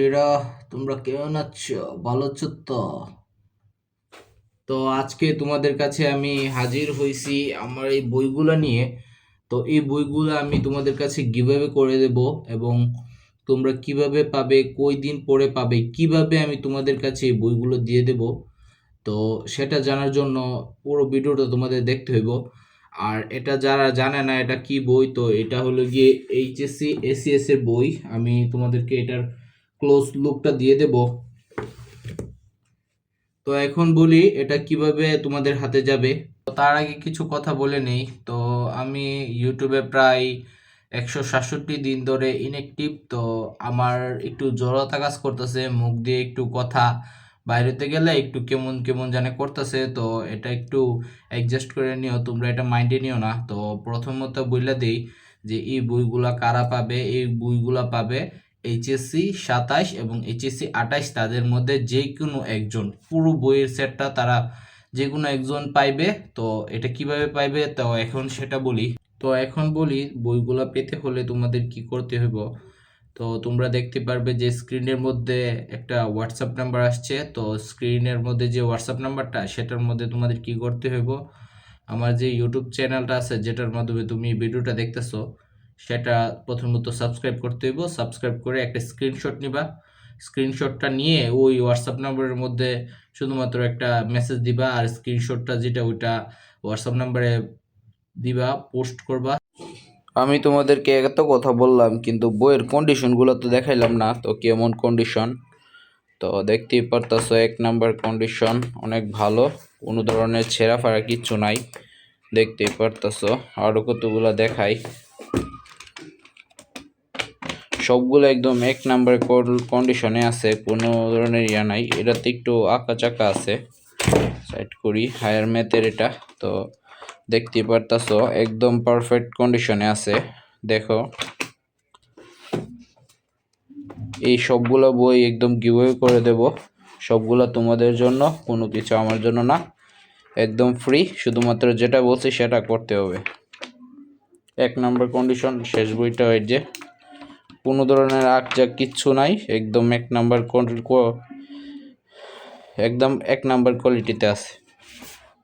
এরা তোমরা কেমন আছো? ভালো আছো তো? তো আজকে তোমাদের কাছে আমি হাজির হয়েছি আমার এই বইগুলা নিয়ে। তো এই বইগুলো আমি তোমাদের কাছে গিভঅ্যাওয়ে করে দেব, এবং তোমরা কিভাবে পাবে, কই দিন পরে পাবে, কিভাবে আমি তোমাদের কাছে এই বইগুলো দিয়ে দেব। তো সেটা জানার জন্য পুরো ভিডিওটা তোমাদের দেখতে হইব। আর এটা যারা জানে না এটা কি বই, তো এটা হলো গিয়ে এইচএসসি এসিএস এর বই। আমি তোমাদেরকে এটার ক্লোজ লুকটা দিয়ে দেব। তো এখন বলি এটা কিভাবে তোমাদের হাতে যাবে। তো তার আগে কিছু কথা বলে নেই। তো আমি ইউটিউবে প্রায় 167 দিন ধরে ইনঅ্যাক্টিভ। তো আমার একটু জড়তা কাজ করতেছে, মুখ দিয়ে একটু কথা বাইরেতে গেলে একটু কেমন কেমন জানে করতেছে। তো এটা একটু অ্যাডজাস্ট করে নিও, তোমরা এটা মাইন্ডে নিও না। তো প্রথমত বইলা দেই যে এই বইগুলা কারা পাবে। এই বইগুলা পাবে এইচএসসি 27 এবং এইচএসসি 28, তাদের মধ্যে যে কোনো একজন, পুরো বইয়ের সেটটা তারা যে কোনো একজন পাইবে। তো এটা কিভাবে পাইবে তো এখন সেটা বলি। তো এখন বলি বইগুলা পেতে হলে তোমাদের কি করতে হইব। তো তোমরা দেখতে পারবে যে স্ক্রিনের মধ্যে একটা হোয়াটসঅ্যাপ নাম্বার আসছে। তো স্ক্রিনের মধ্যে যে হোয়াটসঅ্যাপ নাম্বারটা, সেটার মধ্যে তোমাদের কি করতে হইব, আমার যে ইউটিউব চ্যানেলটা আছে যেটার মাধ্যমে তুমি ভিডিওটা দেখতেছো, সেটা প্রথমত সাবস্ক্রাইব করতে হইব। সাবস্ক্রাইব করে একটা স্ক্রিনশট নিবা। স্ক্রিনশটটা নিয়ে ওই হোয়াটসঅ্যাপ নাম্বারের মধ্যে শুধুমাত্র একটা মেসেজ দিবা, আর স্ক্রিনশটটা যেটা ওইটা হোয়াটসঅ্যাপ নাম্বারে দিবা, পোস্ট করবা। আমি তোমাদেরকে এত কথা বললাম কিন্তু বইয়ের কন্ডিশনগুলো তো দেখাইলাম না। তো কেমন কন্ডিশন, তো দেখতেই পারতাছো 1 নাম্বার কন্ডিশন অনেক ভালো, কোনো ধরনের ছেঁড়া ফাড়া কিচ্ছু নাই, দেখতেই পারতাছো। আরও কতগুলো দেখাই, সবগুলো একদম 1 নাম্বার কন্ডিশনে আছে, কোনো ধরনের ইয়া নাই। এটাতে একটু আঁকা চাকা আছে, সাইড করি হায়ার ম্যাথের এটা। তো দেখতেই পারতাছো একদম পারফেক্ট কন্ডিশনে আছে। দেখো এই সবগুলো বই একদম গিভঅ্যাওয়ে করে দেব, সবগুলো তোমাদের জন্য, কোনো কিছু আমার জন্য না, একদম ফ্রি। শুধুমাত্র যেটা বলছি সেটা করতে হবে। 1 নাম্বার কন্ডিশন শেষ বইটা, ওই যে কোনো ধরনের আঁকঝাক কিচ্ছু নাই, একদম 1 নাম্বার একদম 1 নাম্বার কোয়ালিটিতে আছে।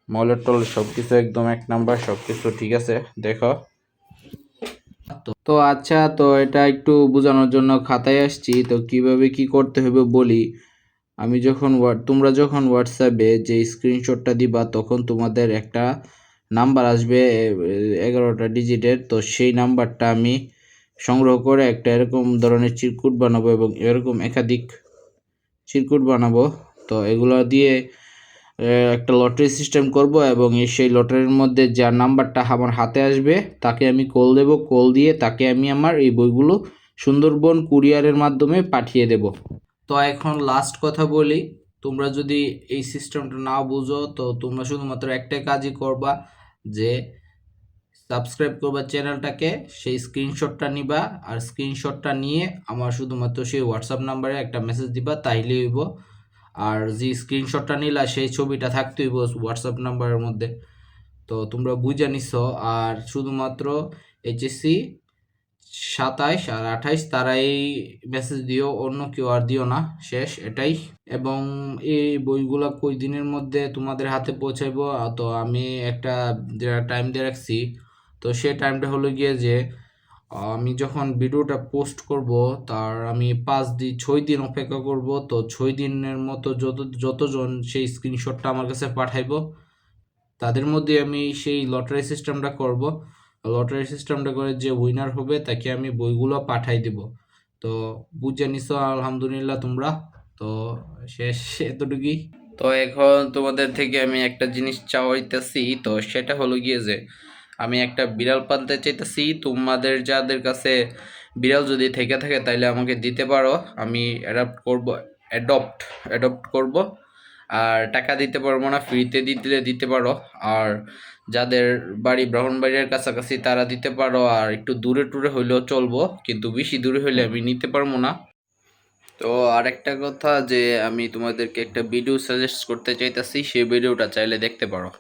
মলের টল সব কিছু একদম 1 নাম্বার, সব কিছু ঠিক আছে। দেখো তো আচ্ছা, তো এটা একটু বোঝানোর জন্য খাতায় আসছি। তো কিভাবে কি করতে হবে বলি। আমি যখন তোমরা যখন হোয়াটসঅ্যাপে যে স্ক্রিনশটটা দিবা, তখন তোমাদের একটা নাম্বার আসবে 11টা ডিজিটের। তো সেই নাম্বারটা আমি সংগ্রহ করে একটা এরকম ধরনের চিরকুট বানাবো, এবং এরকম একাধিক চিরকুট বানাবো। তো এগুলো দিয়ে একটা লটারি সিস্টেম করব, এবং সেই লটারির মধ্যে যার নাম্বারটা আমার হাতে আসবে তাকে আমি কল দেব। কল দিয়ে তাকে আমি আমার এই বইগুলো সুন্দরবন কুরিয়ারের মাধ্যমে পাঠিয়ে দেব। তো এখন লাস্ট কথা বলি, তোমরা যদি এই সিস্টেমটা না বুঝো, তো তোমরা শুধুমাত্র একটাই কাজই করবা, যে সাবস্ক্রাইব করবা চ্যানেলটাকে, সেই স্ক্রিনশটটা নিবা, আর স্ক্রিনশটটা নিয়ে আমার শুধুমাত্র সেই হোয়াটসঅ্যাপ নাম্বারে একটা মেসেজ দিবা, তাইলেই হইব। আর যে স্ক্রিনশটটা নিলা সেই ছবিটা থাকতে হইব হোয়াটসঅ্যাপ নাম্বারের মধ্যে। তো তোমরা বুঝে নিছো। আর শুধুমাত্র এইচএসসি 27 আর 28 তারাই মেসেজ দিও, অন্য কেউ আর দিও না, শেষ এটাই। এবং এই বইগুলা কই দিনের মধ্যে তোমাদের হাতে পৌঁছাইবো, তো আমি একটা টাইম দিয়ে রাখছি। তো সেই টাইমটা হলো গিয়ে যে আমি যখন ভিডিওটা পোস্ট করব, তার আমি 6 দিন অপেক্ষা করব। তো 6 দিনের মতো যতজন সেই স্ক্রিনশটটা আমার কাছে পাঠাইবো, তাদের মধ্যে আমি সেই লটারি সিস্টেমটা করব। লটারি সিস্টেমটা করে যে উইনার হবে তাকে আমি বইগুলো পাঠাই দিব। তো বুঝে নিছো আলহামদুলিল্লাহ তোমরা। তো শেষ এতটুকুই। তো এখন তোমাদের থেকে আমি একটা জিনিস চাইতেছি, তো সেটা হলো গিয়ে যে আমি একটা বিড়াল পালতে চাইতেছি। তোমাদের যাদের কাছে বিড়াল যদি থেকে থাকে তাইলে আমাকে দিতে পারো, আমি অ্যাডপ্ট করব। আর টাকা দিতে পারবো না, ফ্রিতে দিতে পারো। আর যাদের বাড়ি ব্রাহ্মণবাড়িয়ার কাছাকাছি তারা দিতে পারো, আর একটু দূরে টুরে হইলেও চলবো, কিন্তু বেশি দূরে হইলে আমি নিতে পারবো না। তো আরেকটা কথা, যে আমি তোমাদেরকে একটা ভিডিও সাজেস্ট করতে চাইতেছি, সেই ভিডিওটা চাইলে দেখতে পারো।